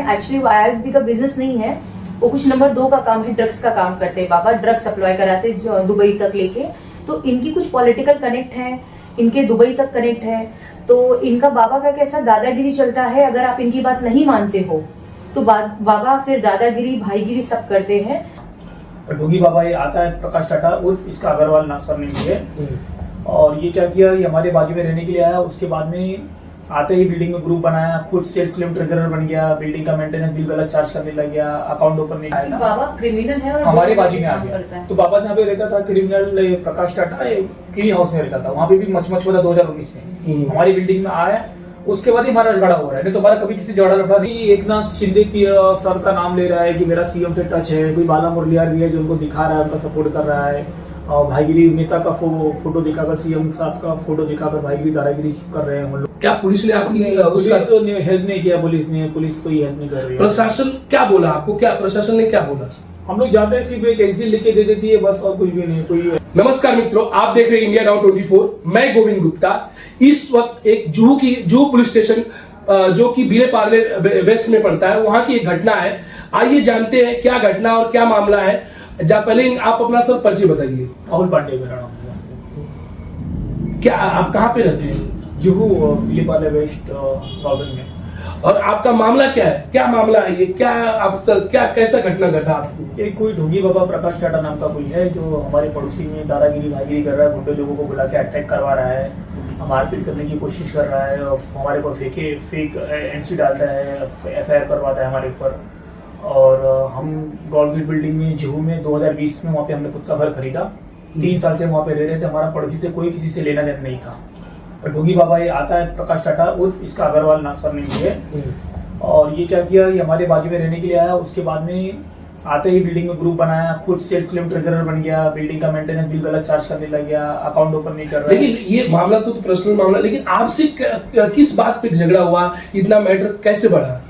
Actually Ayurvedic का business नहीं है, वो कुछ नंबर 2 का काम है, ड्रग्स का काम करते हैं बाबा, ड्रग्स सप्लाई कराते दुबई तक लेके। तो इनकी कुछ पॉलिटिकल कनेक्ट है, इनके दुबई तक कनेक्ट है। तो इनका बाबा का कैसा दादागिरी चलता है, अगर आप इनकी बात नहीं मानते हो तो बाबा फिर दादागिरी भाईगिरी सब करते हैं। ढोंगी बाबा ये आता है प्रकाश टाटा उर्फ इसका अग्रवाल नाम सरनेम है। और ये क्या किया, ये हमारे बाजू में रहने के लिए आया। उसके बाद में आते ही बिल्डिंग में ग्रुप बनाया, खुद सेल्फ क्लेम ट्रेजरर बन गया, बिल्डिंग का मेंटेनेंस बिल गलत चार्ज करने लग गया, अकाउंट ओपन नहीं आया था। बाबा क्रिमिनल है और हमारे बाजू में आ गया। तो बाबा जहाँ पे रहता था क्रिमिनल प्रकाश टाटा किली हाउस में रहता था, वहाँ पे भी मच हुआ था 2019 में। हमारी बिल्डिंग में आया, उसके बाद ही हमारा झगड़ा हो रहा है, नहीं तो हमारा कभी किसी झगड़ा लड़ा नहीं। एक नाथ शिंदे की सर का नाम ले रहा है कि मेरा सीएम से टच है, कोई बाला मुरलियार भी है जो उनको दिखा रहा है, उनका सपोर्ट कर रहा है। और भाईगिरी नेता का फोटो दिखाकर, सीएम साहब का फोटो दिखाकर भाईगिरी दादागिरी कर रहे हैं हम लोग। क्या पुलिस ने आपकी हेल्प नहीं किया, पुलिस कोई हेल्प नहीं कर रही है। प्रशासन क्या बोला आपको, क्या प्रशासन ने क्या बोला? हम लोग जाते हैं सिर्फ एक कैंसिल लिख के दे देती है बस, और कुछ भी नहीं। कोई नमस्कार मित्रों, आप देख रहे हैं इंडिया नाउ 24। मैं गोविंद गुप्ता। इस वक्त एक जुहू पुलिस स्टेशन जो कि बीले पार्ले वेस्ट में पड़ता है, वहां की एक घटना है। आइए जानते हैं क्या घटना और क्या मामला है। पहले आप अपना सर परिचय बताइए। राहुल पांडे मेरा नाम। क्या आप कहाँ पे रहते हैं? जुहू बीले पार्ले वेस्ट प्रॉब्लम में। और आपका मामला क्या है, क्या मामला है ये, क्या आप सर क्या कैसा घटना घटा आपको? एक कोई ढोंगी बाबा प्रकाश टाटा नाम का कोई है जो हमारे पड़ोसी में दादागिरी भाईगिरी कर रहा है, गुंडे लोगों को बुला के अटैक करवा रहा है, मारपीट करने की कोशिश कर रहा है, और हमारे ऊपर फेक एनसी डालता है, एफआईआर करवाता है हमारे ऊपर। और हम गवर्नमेंट बिल्डिंग में जुहू में 2020 में वहाँ पे हमने खुद का घर खरीदा। 3 साल से वहाँ पे रह रहे थे। हमारा पड़ोसी से कोई किसी से लेना देना नहीं था। ढोंगी बाबा ये आता है प्रकाश टाटा उर्फ इसका अग्रवाल नाम सरनेम है। और ये क्या किया, ये हमारे बाजू में रहने के लिए आया। उसके बाद में आते ही बिल्डिंग में ग्रुप बनाया, खुद सेल्फ क्लेम ट्रेजरर बन गया, बिल्डिंग का मेंटेनेंस बिल गलत चार्ज करने लग गया, अकाउंट ओपन नहीं कर रहा। लेकिन ये मामला तो पर्सनल मामला, लेकिन आपसे किस बात पे झगड़ा हुआ, इतना मैटर कैसे बढ़ा?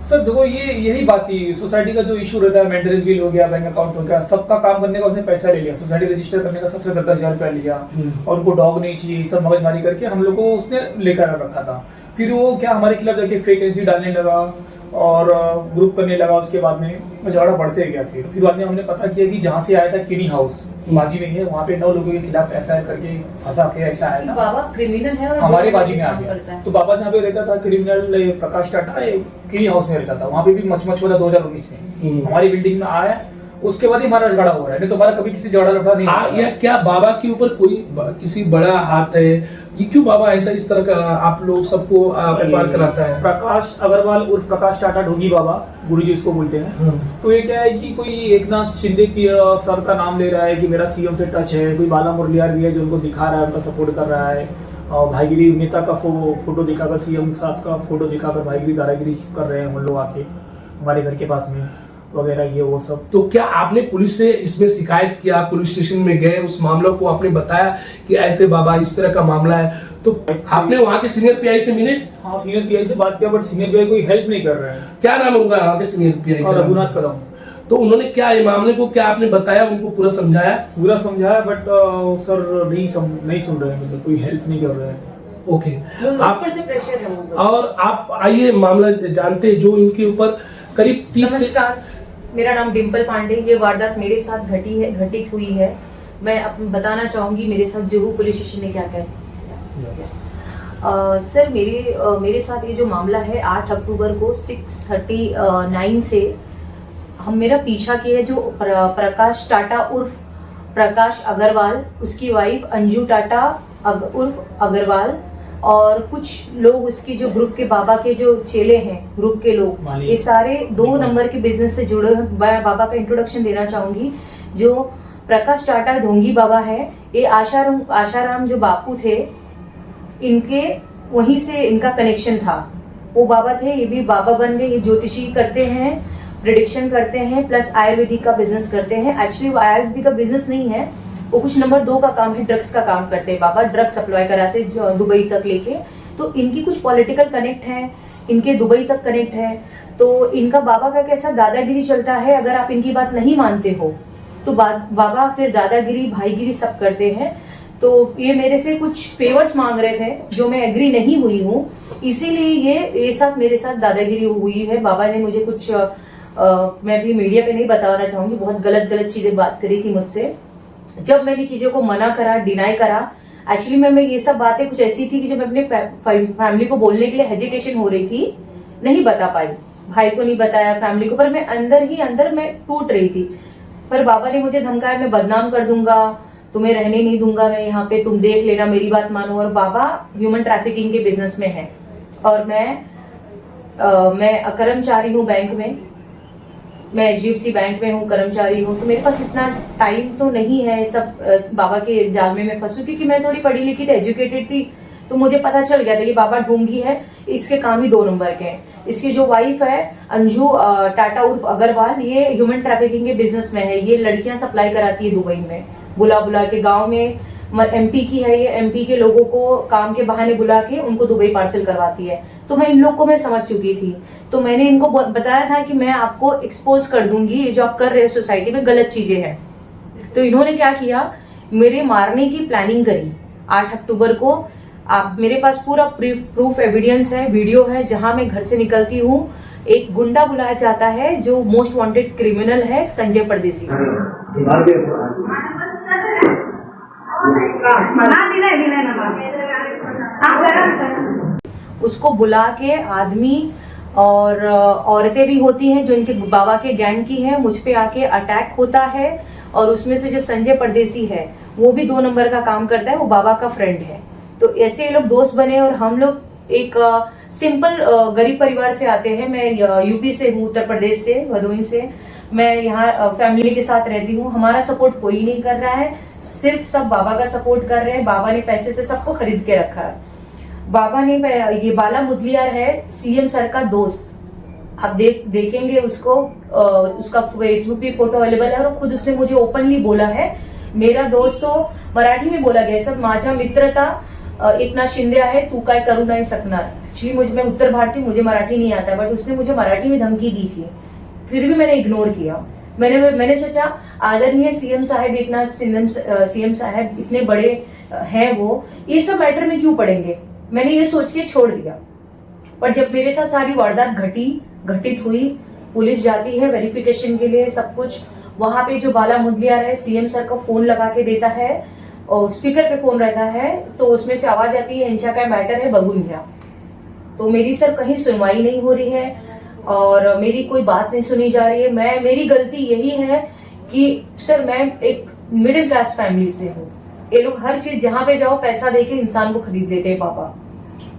सर देखो, ये यही बात थी। सोसाइटी का जो इशू रहता है, मेंटेनेंस बिल हो गया, बैंक अकाउंट हो गया, सबका काम करने का उसने पैसा ले लिया। सोसाइटी रजिस्टर करने का सबसे 10,000 रुपया लिया, और उनको डॉग नहीं चाहिए, सब मगजमारी करके हम लोग को उसने लेकर रखा था। फिर वो क्या हमारे खिलाफ जाके फेक एनसी डालने लगा और ग्रुप करने लगा। उसके बाद में झगड़ा बढ़ते गया। फिर बाद में हमने पता किया कि जहाँ से आया था किनी हाउस बाजी में है, वहाँ पे 9 लोगों के खिलाफ एफआईआर करके फंसा के ऐसा आया था। बाबा क्रिमिनल है और हमारे बाजी में आ गया। तो बाबा जहाँ पे रहता था क्रिमिनल प्रकाश टाटा किनी हाउस में रहता था, वहाँ पे भी मच हुआ था 2019 में। हमारी बिल्डिंग में आया, उसके बाद ही हमारा झगड़ा हो रहा है, नहीं तो हमारा कभी किसी झगड़ा लड़ा नहीं। या क्या बाबा के ऊपर कोई किसी बड़ा हाथ है? ये क्यों बाबा ऐसा इस तरह का आप लोग सबको एफआईआर कराता है? प्रकाश अग्रवाल उर्फ प्रकाश टाटा ढोंगी बाबा, गुरुजी उसको बोलते हैं। तो ये क्या है कि कोई एक नाथ शिंदे की सर का नाम ले रहा है कि मेरा सीएम से टच है, कोई बाला मुरलियार भी है जो उनको दिखा रहा है, उनका सपोर्ट कर रहा है। और भाईगिरी नेता का फोटो दिखाकर, सीएम साहब का फोटो दिखाकर भाईगिरी दादागिरी कर रहे हैं हम लोग आके हमारे घर के पास में वगैरह, ये वो सब। तो क्या आपने पुलिस से इसमें शिकायत किया, पुलिस स्टेशन में गए, उस मामला को आपने बताया कि ऐसे बाबा इस तरह का मामला है? तो आपने वहाँ के सीनियर पीआई से मिले? हाँ, सीनियर पीआई से बात किया, बट सीनियर पीआई कोई हेल्प नहीं कर रहे हैं। क्या नाम होगा वहाँ के सीनियर पीआई? रघुनाथ कदम। तो उन्होंने क्या ये मामले को क्या आपने बताया, उनको पूरा समझाया? पूरा समझाया, बट सर नहीं सुन रहे हैं, मतलब कोई हेल्प नहीं कर रहे हैं। ओके, आप से प्रेशर है वो। और आप आइए मामला जानते हैं जो इनके ऊपर करीब 30 नमस्कार, मेरा नाम डिम्पल पांडे। ये वारदात मेरे साथ घटित हुई है। मैं बताना चाहूंगी मेरे साथ जुहू पुलिस स्टेशन ने क्या क्या सर मेरे साथ ये जो मामला है 8 अक्टूबर को 6:39 से मेरा पीछा किया है। जो प्रकाश टाटा उर्फ प्रकाश अग्रवाल, उसकी वाइफ अंजू टाटा उर्फ अग्रवाल, और कुछ लोग उसके जो ग्रुप के बाबा के जो चेले हैं, ग्रुप के लोग, ये सारे 2 नंबर के बिजनेस से जुड़े हैं। बाबा का इंट्रोडक्शन देना चाहूंगी। जो प्रकाश टाटा ढोंगी बाबा है, ये आशाराम जो बापू थे, इनके वहीं से इनका कनेक्शन था। वो बाबा थे, ये भी बाबा बन गए। ये ज्योतिषी करते हैं, प्रिडिक्शन करते हैं, प्लस आयुर्वेदिक का बिजनेस करते हैं। एक्चुअली वो आयुर्वेदिक का बिजनेस नहीं है, वो कुछ नंबर 2 का काम है, ड्रग्स का काम करते हैं बाबा। ड्रग सप्लाई कराते दुबई तक लेके। तो इनकी कुछ पॉलिटिकल कनेक्ट है, इनके दुबई तक कनेक्ट है। तो इनका बाबा का कैसा दादागिरी चलता है, अगर आप इनकी बात नहीं मानते हो तो बाबा फिर दादागिरी भाईगिरी सब करते हैं। तो ये मेरे से कुछ फेवर्स मांग रहे थे जो मैं एग्री नहीं हुई हूँ, इसीलिए ये सब मेरे साथ दादागिरी हुई है। बाबा ने मुझे कुछ मैं भी मीडिया पे नहीं बताना चाहूंगी, बहुत गलत चीजें बात करी थी मुझसे। जब मैंने चीजों को मना करा, डिनाई करा, एक्चुअली मैं ये सब बातें कुछ ऐसी थी कि जो मैं अपने फैमिली को बोलने के लिए हेजिटेशन हो रही थी, नहीं बता पाई। भाई को नहीं बताया, फैमिली को, पर मैं अंदर ही अंदर मैं टूट रही थी। पर बाबा ने मुझे धमकाया, मैं बदनाम कर दूंगा, तुम्हें रहने नहीं दूंगा मैं यहाँ पे, तुम देख लेना, मेरी बात मानो। और बाबा ह्यूमन ट्रैफिकिंग के बिजनेस में है और मैं कर्मचारी हूँ बैंक में, मैं HDFC बैंक में हूँ, कर्मचारी हूँ। तो मेरे पास इतना टाइम तो नहीं है सब बाबा के जाल में मैं फंसू, क्योंकि मैं थोड़ी पढ़ी लिखी थी, एजुकेटेड थी। तो मुझे पता चल गया था ये बाबा ढोंगी है, इसके काम ही 2 नंबर के हैं। इसकी जो वाइफ है अंजू टाटा उर्फ अग्रवाल, ये ह्यूमन ट्रैफिकिंग के बिजनेस में है। ये लड़कियां सप्लाई कराती है दुबई में, बुला बुला के। गांव में MP की है, ये MP के लोगों को काम के बहाने बुला के उनको दुबई पार्सल करवाती है। तो मैं इन लोग को मैं समझ चुकी थी, तो मैंने इनको बताया था कि मैं आपको एक्सपोज कर दूंगी, ये जो आप कर रहे हो सोसाइटी में गलत चीजें हैं। तो इन्होंने क्या किया, मेरे मारने की प्लानिंग करी। 8 अक्टूबर को आप मेरे पास पूरा प्रूफ एविडेंस है, वीडियो है, जहां मैं घर से निकलती हूँ। एक गुंडा बुलाया जाता है जो मोस्ट वांटेड क्रिमिनल है, संजय परदेसी। उसको बुला के आदमी और औरतें भी होती हैं जो इनके बाबा के गैंग की है, मुझ पे आके अटैक होता है। और उसमें से जो संजय परदेसी है वो भी 2 नंबर का काम करता है, वो बाबा का फ्रेंड है। तो ऐसे ये लोग दोस्त बने और हम लोग एक सिंपल गरीब परिवार से आते हैं। मैं यूपी से हूँ, उत्तर प्रदेश से, भदोही से। मैं यहाँ फैमिली के साथ रहती हूँ। हमारा सपोर्ट कोई नहीं कर रहा है, सिर्फ सब बाबा का सपोर्ट कर रहे हैं। बाबा ने पैसे से सबको खरीद के रखा है। बाबा ने, ये बाला मुदलियार है CM सर का दोस्त, आप देखेंगे उसको, उसका फेसबुक पे फोटो अवेलेबल है। और खुद उसने मुझे ओपनली बोला है, मेरा दोस्त तो मराठी में बोला गया सब, माझा मित्रता एकनाथ शिंदे आहे, तू काय करू नाही सकणार। एक्चुअली मैं उत्तर भारतीय, मुझे मराठी नहीं आता, बट उसने मुझे मराठी में धमकी दी थी, फिर भी मैंने इग्नोर किया। मैंने सोचा आदरणीय CM साहब, एकनाथ CM साहब इतने बड़े हैं, वो ये सब मैटर में क्यों पड़ेंगे, मैंने ये सोच के छोड़ दिया। पर जब मेरे साथ सारी वारदात घटित हुई, पुलिस जाती है वेरिफिकेशन के लिए, सब कुछ। वहां पे जो बाला मुदलियार है CM सर का फोन लगा के देता है और स्पीकर पे फोन रहता है, तो उसमें से आवाज आती है, इंशा का मैटर है, बगुन गया। तो मेरी सर कहीं सुनवाई नहीं हो रही है और मेरी कोई बात नहीं सुनी जा रही है। मेरी गलती यही है कि सर मैं एक मिडिल क्लास फैमिली से हूँ। ये लोग हर चीज जहाँ पे जाओ पैसा देके इंसान को खरीद लेते हैं बाबा।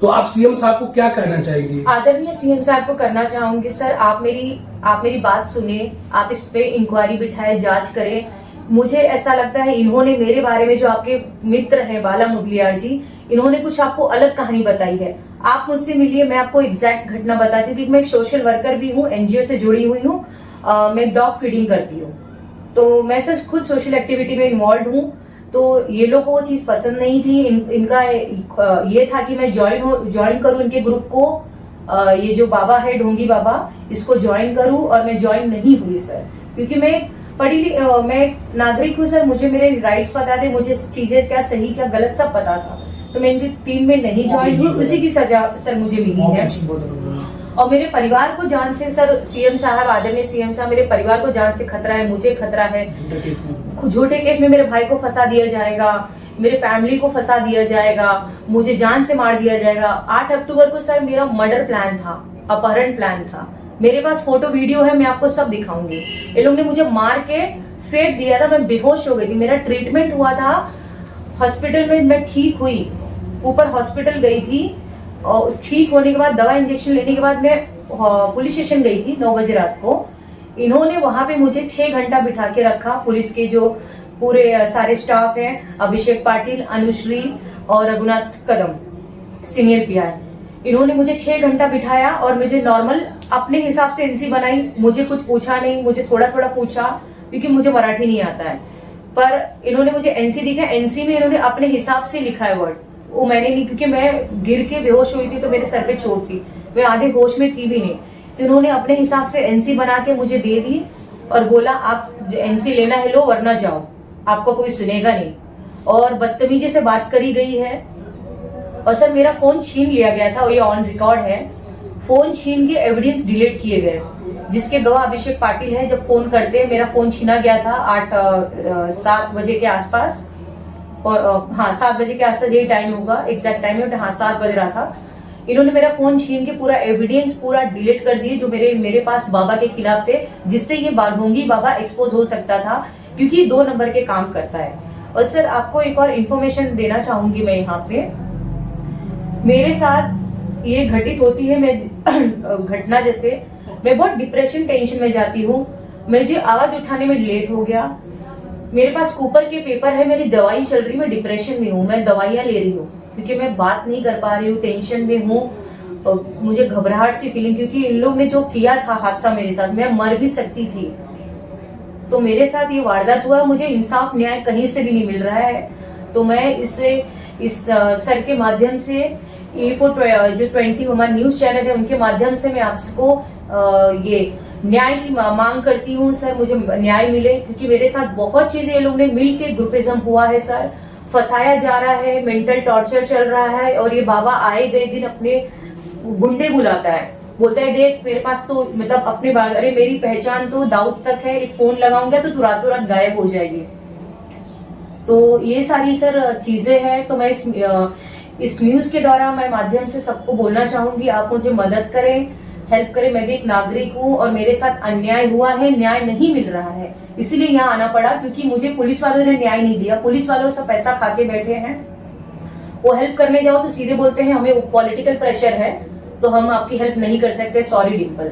तो आप CM साहब को क्या कहना चाहेंगे? आदरणीय CM साहब को करना चाहूंगी, सर आप मेरी बात सुने, आप इस पे इंक्वायरी बिठाए, जांच करें। मुझे ऐसा लगता है इन्होंने मेरे बारे में, जो आपके मित्र हैं बाला मुदलियार जी, इन्होंने कुछ आपको अलग कहानी बताई है। आप मुझसे मिलिए, मैं आपको एग्जैक्ट घटना बताती हूँ, क्योंकि मैं एक सोशल वर्कर भी हूँ, NGO से जुड़ी हुई हूँ। मैं डॉग फीडिंग करती हूँ, तो मैं सर खुद सोशल एक्टिविटी में इन्वॉल्व हूँ। तो ये लोग को वो चीज पसंद नहीं थी। इनका ये था कि मैं ज्वाइन करूं इनके ग्रुप को, ये जो बाबा है ढोंगी बाबा, इसको ज्वाइन करूं, और मैं ज्वाइन नहीं हुई सर, क्योंकि मैं नागरिक हूँ सर, मुझे मेरे राइट्स पता थे, मुझे चीजें क्या सही क्या गलत सब पता था। तो मैं इनकी टीम में नहीं ज्वाइन हुई, उसी की सजा सर मुझे मिली है। और मेरे परिवार को जान से सर, CM साहब, आदरणीय CM साहब, मेरे परिवार को जान से खतरा है, मुझे खतरा है। झूठे केस में मेरे भाई को फंसा दिया जाएगा, मेरे फैमिली को फंसा दिया जाएगा, मुझे जान से मार दिया जाएगा। 8 अक्टूबर को सर मेरा मर्डर प्लान था, अपहरण प्लान था। मेरे पास फोटो वीडियो है, मैं आपको सब दिखाऊंगी। ये लोग ने मुझे मार के फेंक दिया था, मैं बेहोश हो गई थी। मेरा ट्रीटमेंट हुआ था हॉस्पिटल में, मैं ठीक हुई, ऊपर हॉस्पिटल गई थी, और ठीक होने के बाद दवा इंजेक्शन लेने के बाद मैं पुलिस स्टेशन गई थी 9 बजे रात को। इन्होंने वहां पे मुझे 6 घंटा बिठा के रखा। पुलिस के जो पूरे सारे स्टाफ हैं, अभिषेक पाटिल, अनुश्री और रघुनाथ कदम, सीनियर PI, इन्होंने मुझे 6 घंटा बिठाया और मुझे नॉर्मल अपने हिसाब से एनसी बनाई। मुझे कुछ पूछा नहीं, मुझे थोड़ा थोड़ा पूछा क्योंकि मुझे मराठी नहीं आता है, पर इन्होंने मुझे एनसी दिखा। एनसी में इन्होंने अपने हिसाब से लिखा है वर्ड, वो मैंने नहीं, क्योंकि मैं गिर के बेहोश हुई थी तो मेरे सर पे चोट थी, मैं आधे होश में थी भी नहीं। तो इन्होंने अपने हिसाब से एनसी बना के मुझे दे दी और बोला आप एनसी लेना है लो वरना जाओ, आपको कोई सुनेगा नहीं। और बदतमीजी से बात करी गई है। और सर मेरा फोन छीन लिया गया था, ये ऑन रिकॉर्ड है। फोन छीन के एविडेंस डिलीट किए गए, जिसके गवाह अभिषेक पाटिल है। जब फोन करते हैं, मेरा फोन छीना गया था 7 बजे के आसपास, और हाँ 7 बजे के आसपास यही टाइम होगा, एग्जैक्ट टाइम है, हाँ 7 बज रहा था। इन्होंने मेरा फोन छीन के पूरा एविडेंस पूरा डिलीट कर दिए जो मेरे पास बाबा के खिलाफ थे, जिससे ये ढोंगी बाबा एक्सपोज हो सकता था, क्योंकि 2 नंबर के काम करता है। और सर आपको एक और इन्फॉर्मेशन देना चाहूंगी मैं यहाँ पे, मेरे साथ ये घटित होती है, मैं घटना जैसे मैं बहुत डिप्रेशन टेंशन में जाती हूँ, मुझे आवाज उठाने में लेट हो गया, मेरे पास कूपर के पेपर है, मेरी दवाई चल रही, मैं डिप्रेशन में हूँ, मैं दवाइयाँ ले रही हूँ क्योंकि मैं बात नहीं कर पा रही हूँ, टेंशन में हूँ, मुझे घबराहट सी फीलिंग, क्योंकि इन लोग ने जो किया था हादसा मेरे साथ, मैं मर भी सकती थी। तो मेरे साथ ये वारदात हुआ, मुझे इंसाफ न्याय कहीं से भी नहीं मिल रहा है। तो मैं इस सर के माध्यम से जो 20 हमारा न्यूज चैनल है उनके माध्यम से मैं आपको ये न्याय की मांग करती हूँ। सर मुझे न्याय मिले, क्योंकि मेरे साथ बहुत चीजें ये लोग ने मिल के ग्रुपिज्म हुआ है सर, फंसाया जा रहा है, मेंटल टॉर्चर चल रहा है। और ये बाबा आए गए दिन अपने गुंडे बुलाता है, बोलता है देख मेरे पास तो मतलब अपने अरे मेरी पहचान तो दाऊद तक है, एक फोन लगाऊंगा तो तू रातों रात गायब हो जाएगी। तो ये सारी सर चीजें हैं। तो मैं इस न्यूज के द्वारा मैं माध्यम से सबको बोलना चाहूंगी, आप मुझे मदद करें, हेल्प करें। मैं भी एक नागरिक हूँ और मेरे साथ अन्याय हुआ है, न्याय नहीं मिल रहा है, इसीलिए यहाँ आना पड़ा, क्योंकि मुझे पुलिस वालों ने न्याय नहीं दिया। पुलिस वालों से पैसा खा के बैठे हैं, वो हेल्प करने जाओ तो सीधे बोलते हैं हमें पॉलिटिकल प्रेशर है तो हम आपकी हेल्प नहीं कर सकते, सॉरी डिम्पल,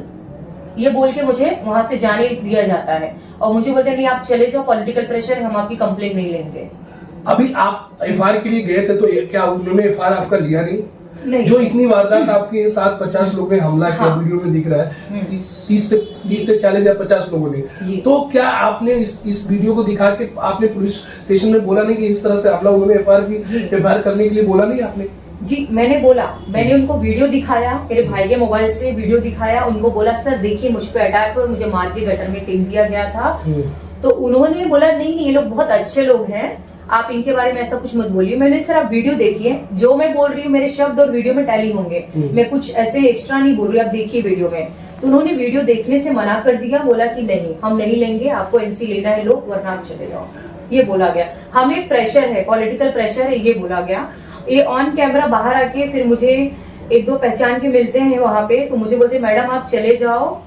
ये बोल के मुझे वहां से जाने दिया जाता है। और मुझे बोलते हैं नहीं आप चले जाओ, पॉलिटिकल प्रेशर है, हम आपकी कंप्लेन नहीं लेंगे। अभी आप एफआईआर के लिए गए थे तो क्या उन्होंने एफआईआर आपका लिया नहीं? नहीं। जो इतनी वारदात आपके साथ 50 लोगों ने हमला किया, वीडियो में दिख रहा है 30 से 40 या 50 लोगों ने, तो क्या आपने इस वीडियो को दिखा के आपने पुलिस स्टेशन में बोला नहीं कि इस तरह से हमला हुआ, एफआईआर करने के लिए बोला नहीं आपने? जी मैंने बोला, मैंने उनको वीडियो दिखाया, मेरे भाई के मोबाइल से वीडियो दिखाया, उनको बोला सर देखिए मुझ पे अटैक हुआ, मुझे मार के गटर में फेंक दिया गया था। तो उन्होंने बोला नहीं ये लोग बहुत अच्छे लोग हैं, आप इनके बारे में ऐसा कुछ मत बोलिए। मैंने सर आप वीडियो देखिए, जो मैं बोल रही हूँ मेरे शब्द और वीडियो में टैली होंगे, मैं कुछ ऐसे एक्स्ट्रा नहीं बोल रही, आप देखिए वीडियो में। तो उन्होंने वीडियो देखने से मना कर दिया, बोला कि नहीं हम नहीं लेंगे, आपको एनसी लेना है लो वरना आप चले जाओ, ये बोला गया। हमें प्रेशर है, पॉलिटिकल प्रेशर है, ये बोला गया। ये ऑन कैमरा बाहर आके फिर मुझे 1-2 पहचान के मिलते हैं वहां पे, तो मुझे बोलते मैडम आप चले जाओ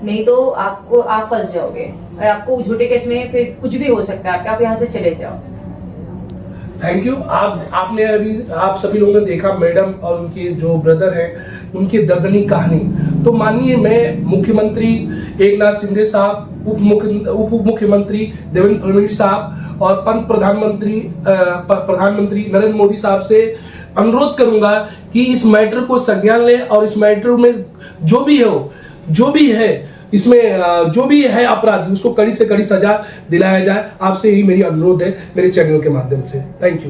नहीं तो आप फंस जाओगे, आपको झूठे केस में फिर कुछ भी हो सकता है, आप यहाँ से चले जाओ। Thank you. आपने अभी आप सभी लोगों ने देखा मैडम और उनके जो ब्रदर हैं उनकी दर्दनी कहानी। तो माननीय मैं मुख्यमंत्री एकनाथ शिंदे साहब, उप मुख्यमंत्री देवेंद्र फडणवीस साहब और प्रधानमंत्री नरेंद्र मोदी साहब से अनुरोध करूंगा कि इस मैटर को संज्ञान लें और इस मैटर में जो भी है इसमें जो भी है अपराधी उसको कड़ी से कड़ी सजा दिलाया जाए। आपसे यही मेरी अनुरोध है मेरे चैनल के माध्यम से। Thank you.